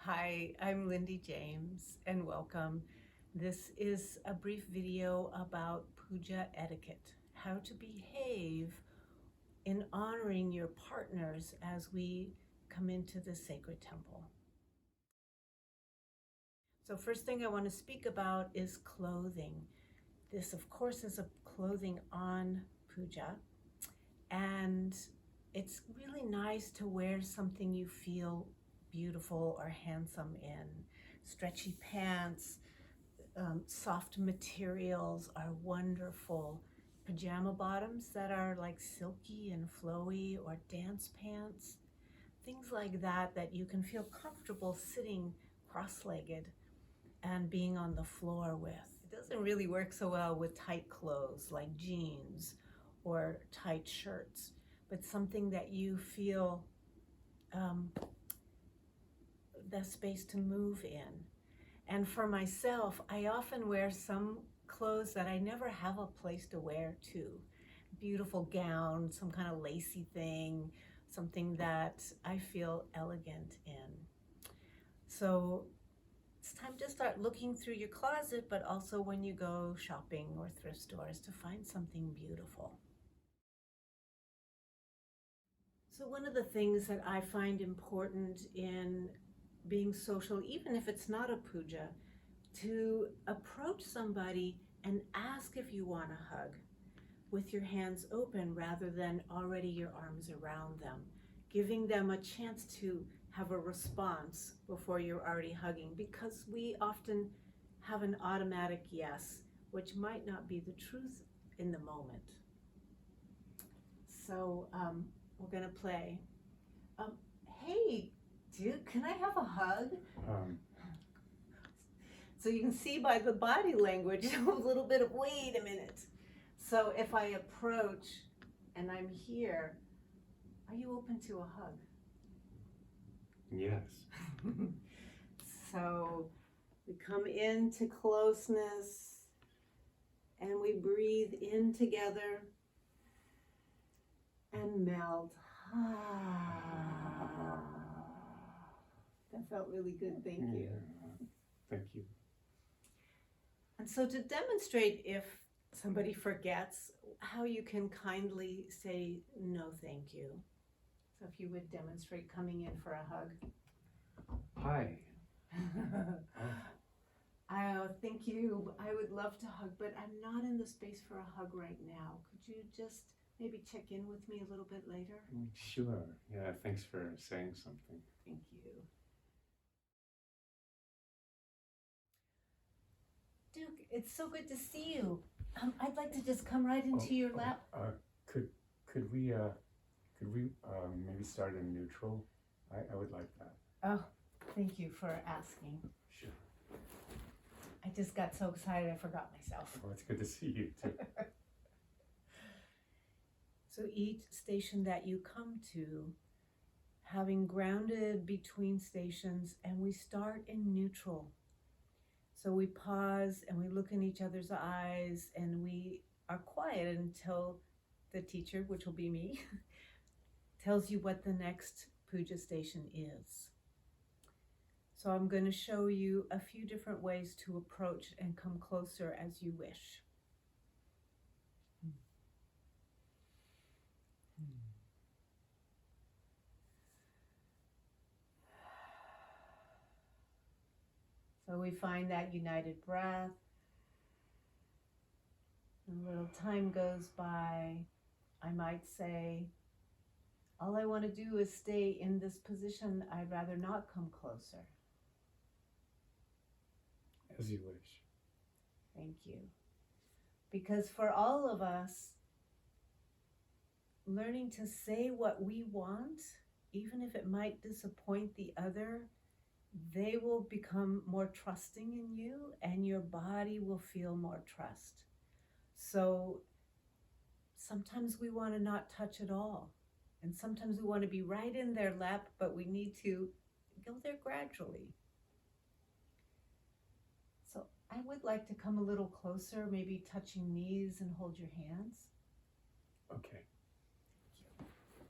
Hi, I'm Lindy James and welcome. This is a brief video about Puja etiquette, how to behave in honoring your partners as we come into the sacred temple. So first thing I want to speak about is clothing. This of course is a clothing on Puja, and it's really nice to wear something you feel beautiful or handsome in. Stretchy pants, soft materials are wonderful. Pajama bottoms that are like silky and flowy, or dance pants, things like that that you can feel comfortable sitting cross-legged and being on the floor with. It doesn't really work so well with tight clothes like jeans or tight shirts, but something that you feel the space to move in. And for myself, I often wear some clothes that I never have a place to wear to. Beautiful gown, some kind of lacy thing, something that I feel elegant in. So it's time to start looking through your closet, but also when you go shopping or thrift stores to find something beautiful. So one of the things that I find important in being social, even if it's not a puja, to approach somebody and ask if you want a hug with your hands open rather than already your arms around them, giving them a chance to have a response before you're already hugging, because we often have an automatic yes, which might not be the truth in the moment. So we're gonna play. Hey, dude, can I have a hug? So you can see by the body language a little bit of, wait a minute. So if I approach and I'm here, are you open to a hug? Yes. So we come into closeness and we breathe in together and melt. That felt really good, thank you. Thank you. And so to demonstrate if somebody forgets, how you can kindly say no thank you. So if you would demonstrate coming in for a hug. Hi. Thank you. I would love to hug, but I'm not in the space for a hug right now. Could you just maybe check in with me a little bit later? Sure. Yeah, thanks for saying something. Thank you. Duke, it's so good to see you. I'd like to just come right into your lap. Could we maybe start in neutral? I would like that. Oh, thank you for asking. Sure. I just got so excited I forgot myself. Well, it's good to see you too. So each station that you come to, having grounded between stations, and we start in neutral. So we pause and we look in each other's eyes and we are quiet until the teacher, which will be me, tells you what the next puja station is. So I'm going to show you a few different ways to approach and come closer as you wish. So we find that united breath. A little time goes by. I might say, all I want to do is stay in this position. I'd rather not come closer. As you wish. Thank you. Because for all of us, learning to say what we want, even if it might disappoint the other, they will become more trusting in you and your body will feel more trust. So sometimes we want to not touch at all. And sometimes we want to be right in their lap, but we need to go there gradually. So I would like to come a little closer, maybe touching knees and hold your hands. Okay. Thank you.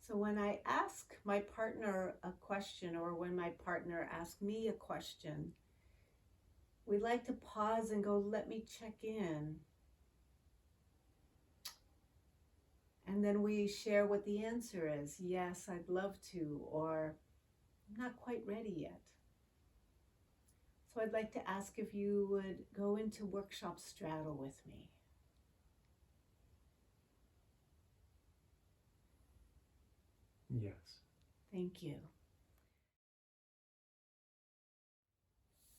So when I ask my partner a question, or when my partner asks me a question, we like to pause and go, let me check in. And then we share what the answer is. Yes, I'd love to, or I'm not quite ready yet. So I'd like to ask if you would go into workshop straddle with me. Yes. Thank you.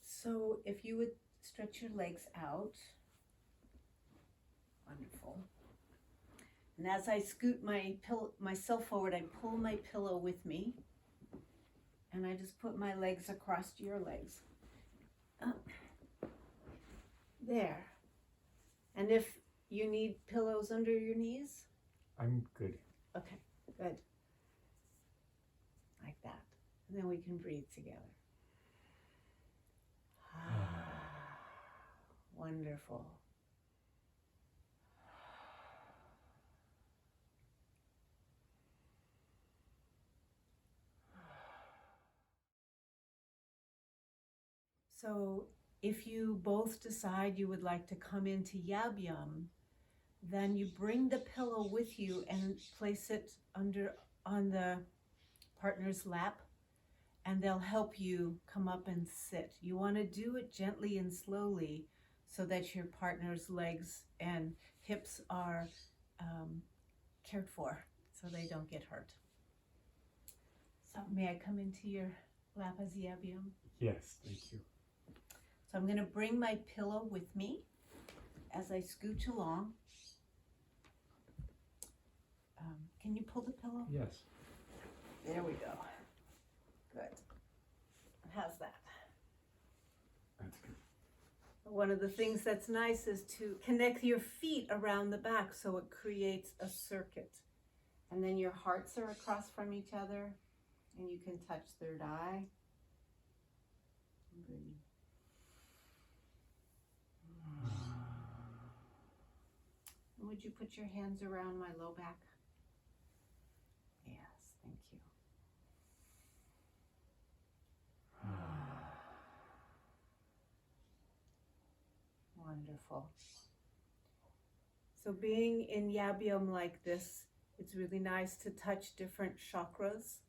So if you would stretch your legs out. Wonderful. And as I scoot myself forward, I pull my pillow with me. And I just put my legs across your legs. There. And if you need pillows under your knees? I'm good. Okay, good. Like that. And then we can breathe together. Wonderful. So if you both decide you would like to come into Yabyum, then you bring the pillow with you and place it on the partner's lap, and they'll help you come up and sit. You want to do it gently and slowly so that your partner's legs and hips are cared for so they don't get hurt. So may I come into your lap as Yabyum? Yes, thank you. So I'm going to bring my pillow with me as I scooch along. Can you pull the pillow? Yes. There we go. Good. How's that? That's good. One of the things that's nice is to connect your feet around the back so it creates a circuit. And then your hearts are across from each other and you can touch third eye. And breathe. And would you put your hands around my low back? Yes, thank you. Wonderful. So being in Yabyum like this, it's really nice to touch different chakras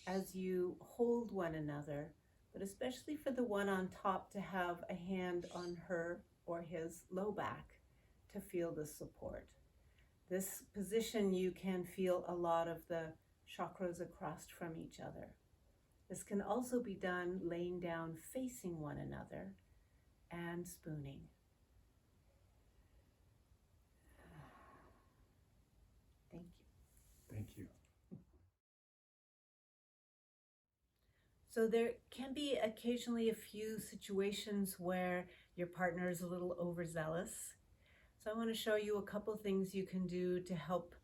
as you hold one another, but especially for the one on top to have a hand on her or his low back to feel the support. This position, you can feel a lot of the chakras across from each other. This can also be done laying down facing one another and spooning. Thank you. Thank you. So there can be occasionally a few situations where your partner is a little overzealous. So I want to show you a couple things you can do to help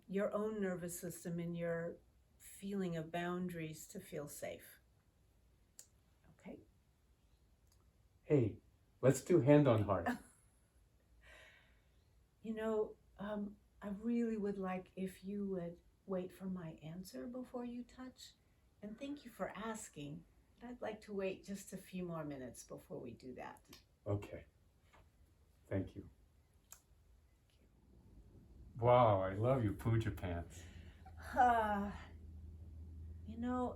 your own nervous system and your feeling of boundaries to feel safe. Okay. Hey, let's do hand on heart. You know, I really would like if you would wait for my answer before you touch. And thank you for asking, but I'd like to wait just a few more minutes before we do that. Okay. Thank you. Wow, I love your Puja pants. You know,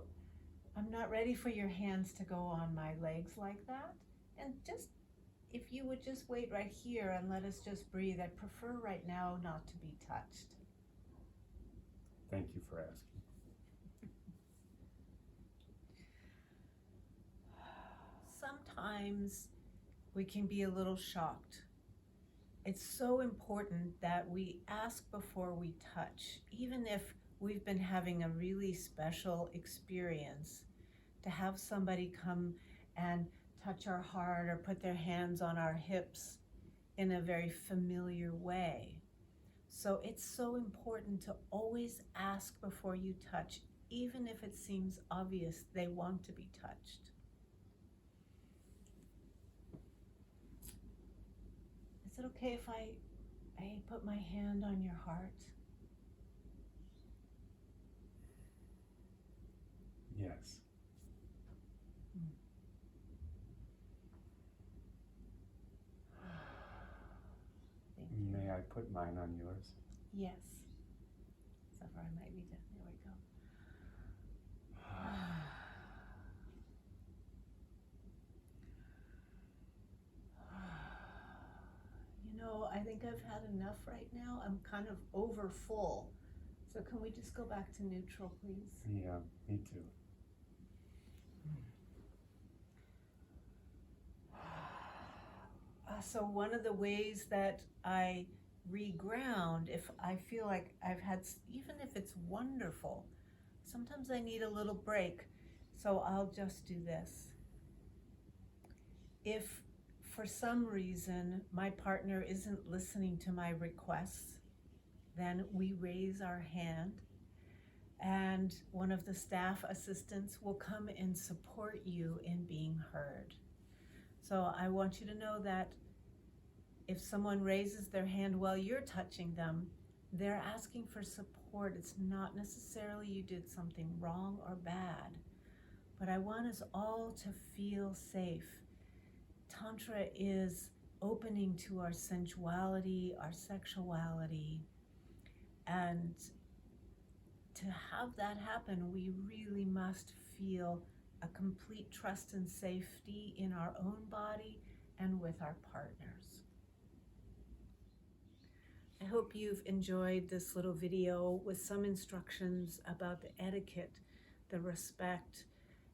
I'm not ready for your hands to go on my legs like that. And just, if you would just wait right here and let us just breathe. I prefer right now not to be touched. Thank you for asking. Sometimes we can be a little shocked. It's so important that we ask before we touch, even if we've been having a really special experience, to have somebody come and touch our heart or put their hands on our hips in a very familiar way. So it's so important to always ask before you touch, even if it seems obvious they want to be touched. Is it okay if I put my hand on your heart? Yes. Thank you. May I put mine on yours? Yes. So far I might be done. There we go. You know, I think I've had enough right now. I'm kind of over full. So can we just go back to neutral, please? Yeah, me too. So one of the ways that I reground, if I feel like I've had, even if it's wonderful, sometimes I need a little break. So I'll just do this. If for some reason my partner isn't listening to my requests, then we raise our hand and one of the staff assistants will come and support you in being heard. So I want you to know that if someone raises their hand while you're touching them, they're asking for support. It's not necessarily you did something wrong or bad, but I want us all to feel safe. Tantra is opening to our sensuality, our sexuality, and to have that happen, we really must feel a complete trust and safety in our own body and with our partners. I hope you've enjoyed this little video with some instructions about the etiquette, the respect,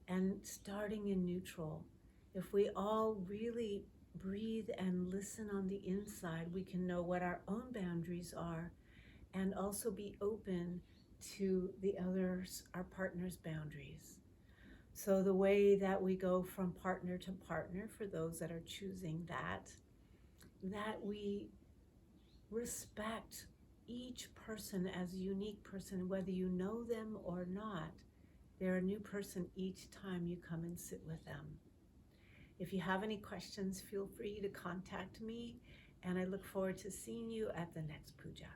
and starting in neutral. If we all really breathe and listen on the inside, we can know what our own boundaries are and also be open to the others, our partner's boundaries. So the way that we go from partner to partner, for those that are choosing that we respect each person as a unique person, whether you know them or not. They're a new person each time you come and sit with them. If you have any questions, feel free to contact me, and I look forward to seeing you at the next puja.